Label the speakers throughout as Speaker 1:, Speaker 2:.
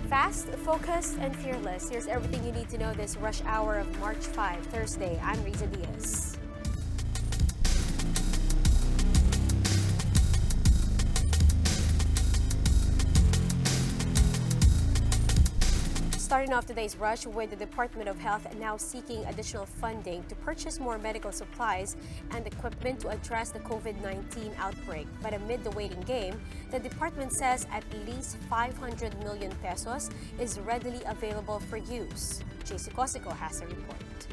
Speaker 1: Fast, focused, and fearless. Here's everything you need to know this rush hour of March 5, Thursday. I'm Riza Diaz. Starting off today's rush with the Department of Health now seeking additional funding to purchase more medical supplies and equipment to address the COVID-19 outbreak. But amid the waiting game, the department says at least 500 million pesos is readily available for use. JC Cosico has a report.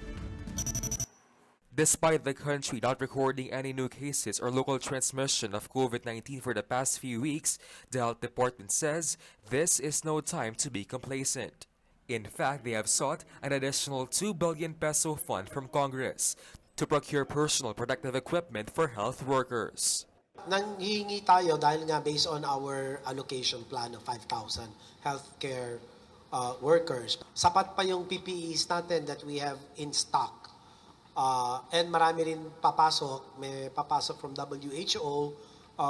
Speaker 2: Despite the country not recording any new cases or local transmission of COVID-19 for the past few weeks, the Health Department says this is no time to be complacent. In fact, they have sought an additional 2 billion peso fund from Congress to procure personal protective equipment for health workers.
Speaker 3: Nanghihingi tayo dahil nga based on our allocation plan of 5,000 healthcare workers. Sapat pa yung PPEs natin that we have in stock. And marami rin papasok, may papasok from WHO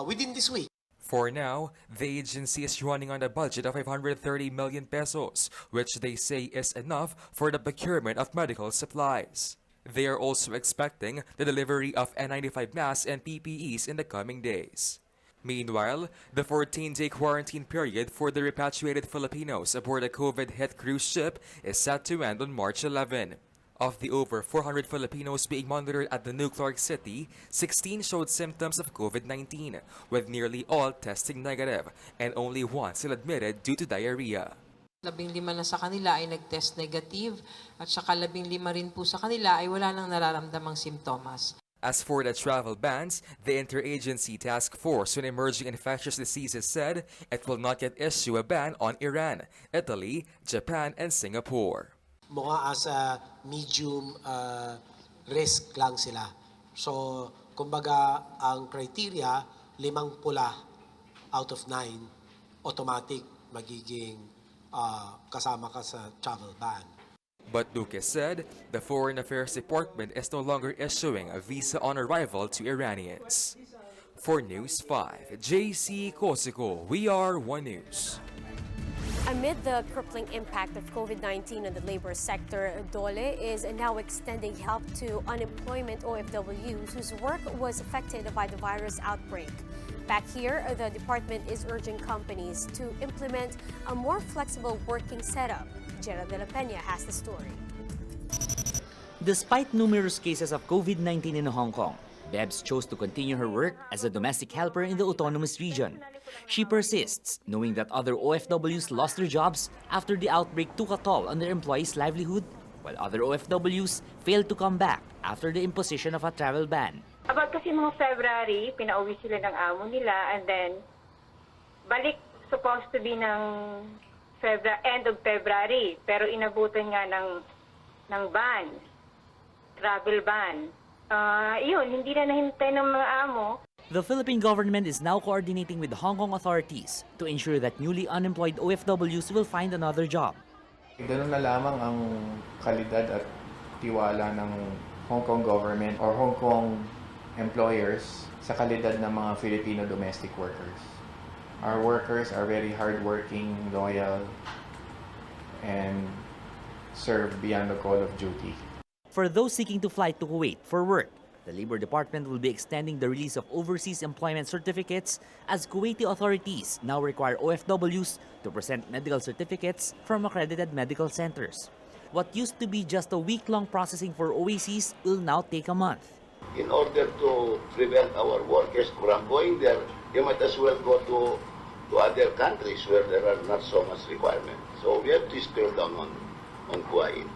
Speaker 3: within this week.
Speaker 2: For now, the agency is running on a budget of 530 million pesos, which they say is enough for the procurement of medical supplies. They are also expecting the delivery of N95 masks and PPEs in the coming days. Meanwhile, the 14-day quarantine period for the repatriated Filipinos aboard a COVID-hit cruise ship is set to end on March 11. Of the over 400 Filipinos being monitored at the Nuclear City, 16 showed symptoms of COVID-19, with nearly all testing negative and only one still admitted due to diarrhea.
Speaker 4: 15 na sa kanila ay nag-test negative at saka 15 rin po sa kanila ay wala nang nararamdamang simptomas.
Speaker 2: As for the travel bans, the Interagency Task Force on Emerging Infectious Diseases said it will not yet issue a ban on Iran, Italy, Japan, and Singapore.
Speaker 3: Mukha as a medium risk lang sila. So, kumbaga, ang criteria, 5 pula out of 9, automatic magiging kasama ka sa travel ban.
Speaker 2: But Duque said the Foreign Affairs Department is no longer issuing a visa on arrival to Iranians. For News 5, JC Cosico, we are One News.
Speaker 1: Amid the crippling impact of COVID-19 on the labor sector, DOLE is now extending help to unemployment OFWs whose work was affected by the virus outbreak. Back here, the department is urging companies to implement a more flexible working setup. Gerald de la Peña has the story.
Speaker 5: Despite numerous cases of COVID-19 in Hong Kong, Bebs chose to continue her work as a domestic helper in the autonomous region. She persists, knowing that other OFWs lost their jobs after the outbreak took a toll on their employees' livelihood, while other OFWs failed to come back after the imposition of a travel ban.
Speaker 6: About kasi mga February, pinauwi sila ng amo nila, and then balik supposed to be ng end of February, pero inabutan nga ng ban, travel ban. Yun, hindi na nahintay ng mga amo.
Speaker 5: The Philippine government is now coordinating with the Hong Kong authorities to ensure that newly unemployed OFWs will find another job.
Speaker 7: Ganun na lamang ang kalidad at tiwala ng Hong Kong government or Hong Kong employers sa kalidad ng mga Filipino domestic workers. Our workers are very hardworking, loyal, and serve beyond the call of duty.
Speaker 5: For those seeking to fly to Kuwait for work, the Labor Department will be extending the release of overseas employment certificates as Kuwaiti authorities now require OFWs to present medical certificates from accredited medical centers. What used to be just a week-long processing for OACs will now take a month.
Speaker 8: In order to prevent our workers from going there, you might as well go to other countries where there are not so much requirement. So we have to scale down on Kuwait.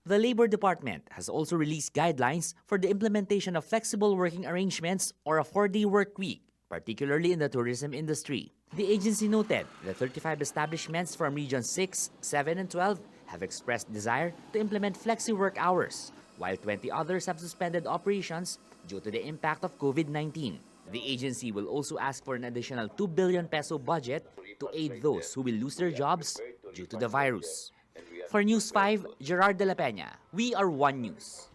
Speaker 5: The Labor Department has also released guidelines for the implementation of flexible working arrangements or a 4-day work week, particularly in the tourism industry. The agency noted that 35 establishments from Region 6, 7, and 12 have expressed desire to implement flexi-work hours, while 20 others have suspended operations due to the impact of COVID-19. The agency will also ask for an additional 2 billion peso budget to aid those who will lose their jobs due to the virus. For News 5, Gerard de la Peña, we are One News.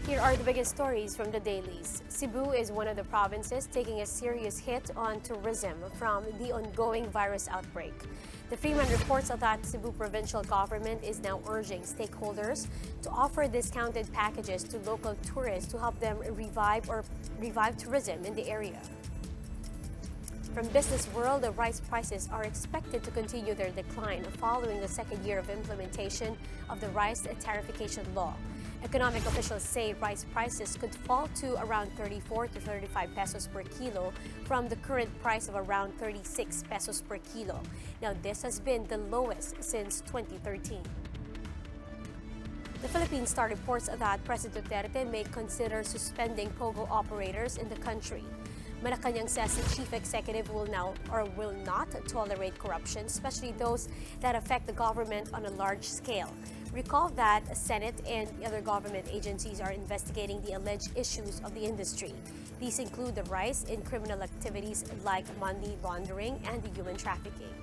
Speaker 1: Here are the biggest stories from the dailies. Cebu is one of the provinces taking a serious hit on tourism from the ongoing virus outbreak. The Freeman reports that Cebu provincial government is now urging stakeholders to offer discounted packages to local tourists to help them revive tourism in the area. From Business World, the rice prices are expected to continue their decline following the second year of implementation of the rice tariffication law. Economic officials say rice prices could fall to around 34 to 35 pesos per kilo from the current price of around 36 pesos per kilo. Now, this has been the lowest since 2013. The Philippine Star reports that President Duterte may consider suspending POGO operators in the country. Malacanang says the chief executive will not tolerate corruption, especially those that affect the government on a large scale. Recall that the Senate and the other government agencies are investigating the alleged issues of the industry. These include the rise in criminal activities like money laundering and human trafficking.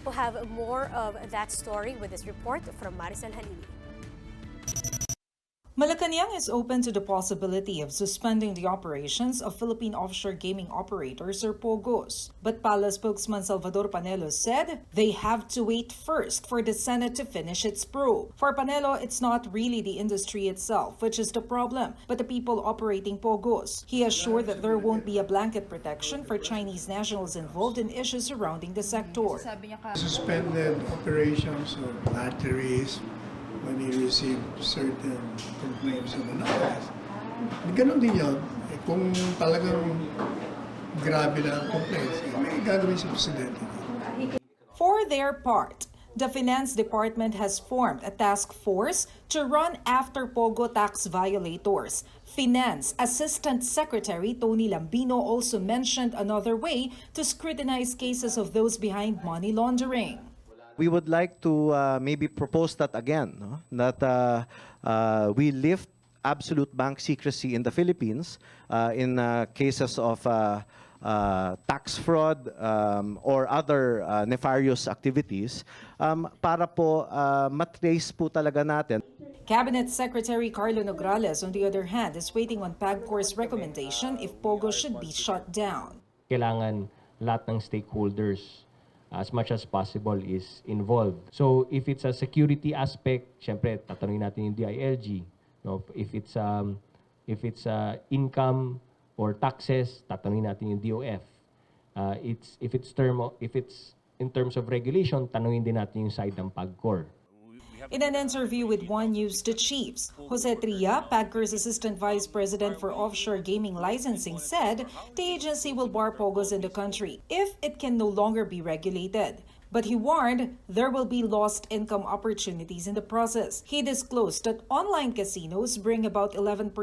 Speaker 1: We'll have more of that story with this report from Maricel Halili.
Speaker 9: Malacanang is open to the possibility of suspending the operations of Philippine offshore gaming operators or POGOs. But Pala spokesman Salvador Panelo said they have to wait first for the Senate to finish its probe. For Panelo, it's not really the industry itself, which is the problem, but the people operating POGOs. He assured that there won't be a blanket protection for Chinese nationals involved in issues surrounding the sector.
Speaker 10: Suspended operations of batteries, when he received certain complaints of anonymous. Ganon din yun. Kung talagang grabe na ang complaints, may gagawin sa presidente.
Speaker 9: For their part, the Finance Department has formed a task force to run after POGO tax violators. Finance Assistant Secretary Tony Lambino also mentioned another way to scrutinize cases of those behind money laundering.
Speaker 11: We would like to maybe propose that again, no? That we lift absolute bank secrecy in the Philippines in cases of tax fraud or other nefarious activities para po matrace po talaga natin.
Speaker 9: Cabinet Secretary Carlo Nograles, on the other hand, is waiting on PAGCOR's recommendation if POGO should be shut down.
Speaker 12: Kailangan lahat ng stakeholders as much as possible is involved. So if it's a security aspect, syempre tatanungin natin yung DILG. No? If it's income or taxes, tatanungin natin yung DOF. If it's in terms of regulation, tanungin din natin yung side ng PAGCOR.
Speaker 9: In an interview with One News, the chiefs, Jose Tria, PAGCOR's Assistant Vice President for Offshore Gaming Licensing, said the agency will bar POGOs in the country if it can no longer be regulated. But he warned there will be lost income opportunities in the process. He disclosed that online casinos bring about 11%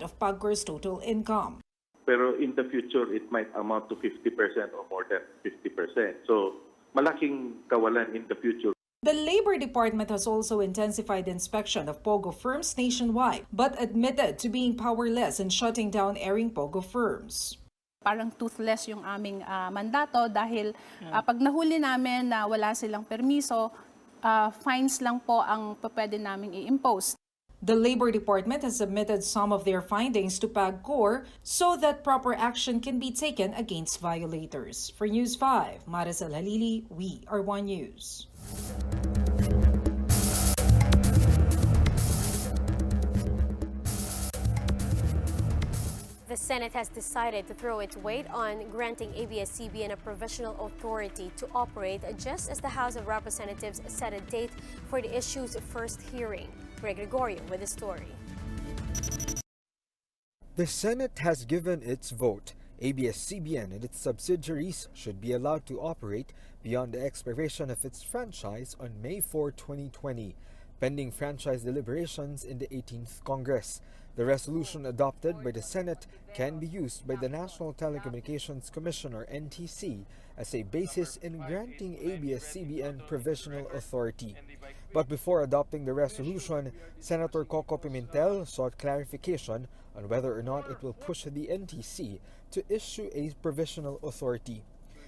Speaker 9: of PAGCOR's total income.
Speaker 13: Pero in the future, it might amount to 50% or more than 50%. So malaking kawalan in the future.
Speaker 9: The Labor Department has also intensified inspection of POGO firms nationwide, but admitted to being powerless in shutting down erring POGO firms.
Speaker 14: Parang toothless yung aming mandato dahil pag nahuli namin na wala silang permiso, fines lang po ang pwede naming i-impose.
Speaker 9: The Labor Department has submitted some of their findings to PAGCOR so that proper action can be taken against violators. For News 5, Maricel Halili, we are One News.
Speaker 1: The Senate has decided to throw its weight on granting ABS-CBN a provisional authority to operate just as the House of Representatives set a date for the issue's first hearing. Greg Gregorio with the story.
Speaker 15: The Senate has given its vote. ABS-CBN and its subsidiaries should be allowed to operate beyond the expiration of its franchise on May 4, 2020, pending franchise deliberations in the 18th Congress. The resolution adopted by the Senate can be used by the National Telecommunications Commission or NTC as a basis in granting ABS-CBN provisional authority. But before adopting the resolution, Senator Coco Pimentel sought clarification on whether or not it will push the NTC to issue a provisional authority.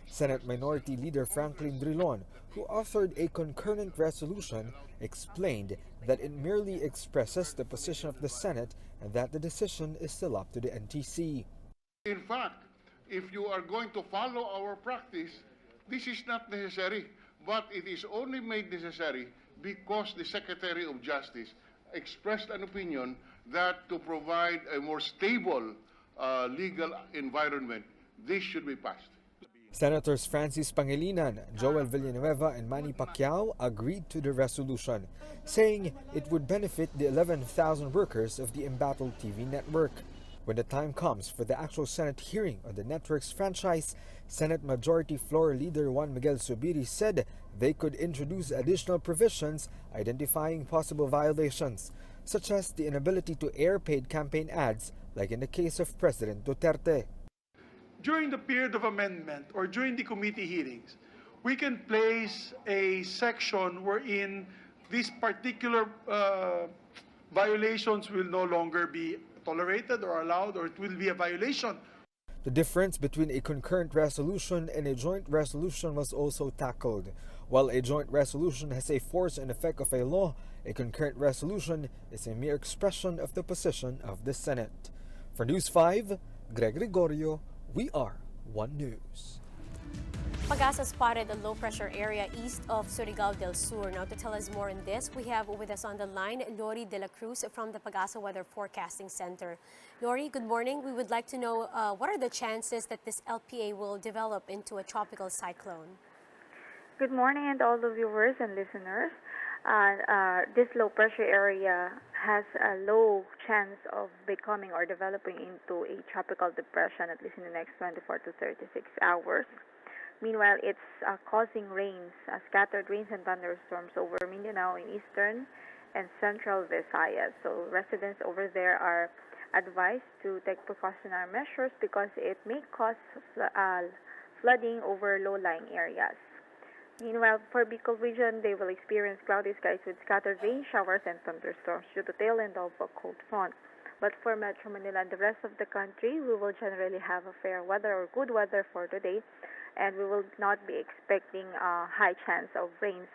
Speaker 15: Senate Minority Leader Franklin Drilon, who authored a concurrent resolution, explained that it merely expresses the position of the Senate and that the decision is still up to the NTC.
Speaker 16: In fact, if you are going to follow our practice, this is not necessary, but it is only made necessary because the Secretary of Justice expressed an opinion that to provide a more stable legal environment, this should be passed.
Speaker 15: Senators Francis Pangilinan, Joel Villanueva, and Manny Pacquiao agreed to the resolution, saying it would benefit the 11,000 workers of the embattled TV network. When the time comes for the actual Senate hearing on the network's franchise, Senate Majority Floor Leader Juan Miguel Zubiri said they could introduce additional provisions identifying possible violations, such as the inability to air paid campaign ads, like in the case of President Duterte.
Speaker 17: During the period of amendment or during the committee hearings, we can place a section wherein these particular violations will no longer be tolerated or allowed, or it will be a violation.
Speaker 15: The difference between a concurrent resolution and a joint resolution was also tackled. While a joint resolution has a force and effect of a law, a concurrent resolution is a mere expression of the position of the Senate. For News 5, Greg Gregorio, we are One News.
Speaker 1: Pag-asa spotted a low-pressure area east of Surigao del Sur. Now, to tell us more on this, we have with us on the line Lori De La Cruz from the Pag-asa Weather Forecasting Center. Lori, good morning. We would like to know what are the chances that this LPA will develop into a tropical cyclone?
Speaker 18: Good morning, and all the viewers and listeners. This low-pressure area has a low chance of becoming or developing into a tropical depression, at least in the next 24 to 36 hours. Meanwhile, it's causing rains, scattered rains and thunderstorms over Mindanao in eastern and central Visayas. So residents over there are advised to take precautionary measures because it may cause flooding over low-lying areas. Meanwhile, for Bicol region, they will experience cloudy skies with scattered rain showers and thunderstorms due to tail end of a cold front. But for Metro Manila and the rest of the country, we will generally have a fair weather or good weather for today, and we will not be expecting a high chance of rains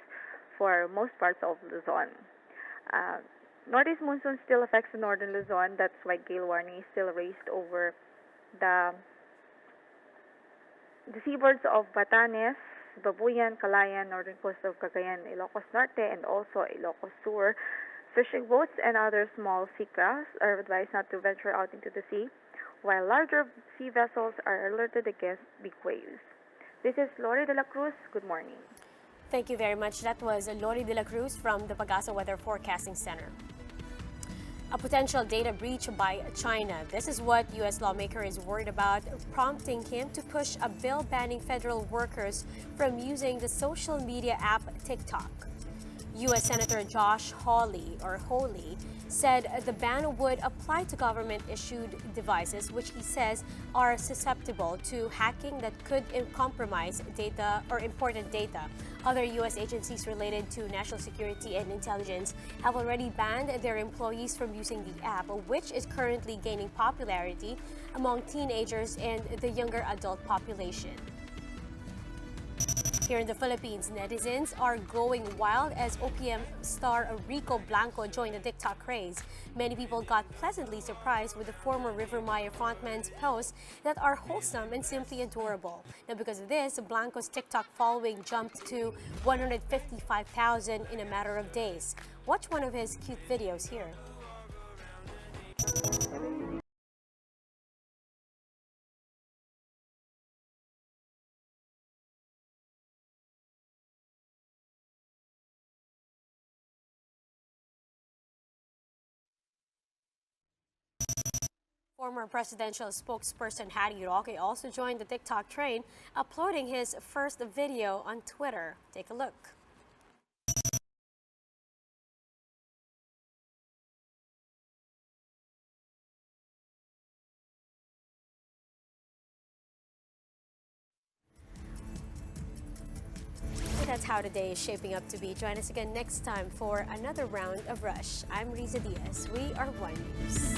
Speaker 18: for most parts of Luzon. Northeast monsoon still affects the northern Luzon. That's why gale warning is still raised over the seaboards of Batanes, Babuyan, Calayan, northern coast of Cagayan, Ilocos Norte, and also Ilocos Sur. Fishing boats and other small sea crafts are advised not to venture out into the sea, while larger sea vessels are alerted against big waves. This is Lori De La Cruz. Good morning.
Speaker 1: Thank you very much. That was Lori De La Cruz from the Pag-asa Weather Forecasting Center. A potential data breach by China. This is what U.S. lawmaker is worried about, prompting him to push a bill banning federal workers from using the social media app TikTok. U.S. Senator Josh Hawley said the ban would apply to government-issued devices, which he says are susceptible to hacking that could compromise data or important data. Other U.S. agencies related to national security and intelligence have already banned their employees from using the app, which is currently gaining popularity among teenagers and the younger adult population. Here in the Philippines, netizens are going wild as OPM star Rico Blanco joined the TikTok craze. Many people got pleasantly surprised with the former River Maya frontman's posts that are wholesome and simply adorable. Now, because of this, Blanco's TikTok following jumped to 155,000 in a matter of days. Watch one of his cute videos here. Former presidential spokesperson Harry Roque also joined the TikTok train, uploading his first video on Twitter. Take a look. That's how today is shaping up to be. Join us again next time for another round of Rush. I'm Riza Diaz. We are One News.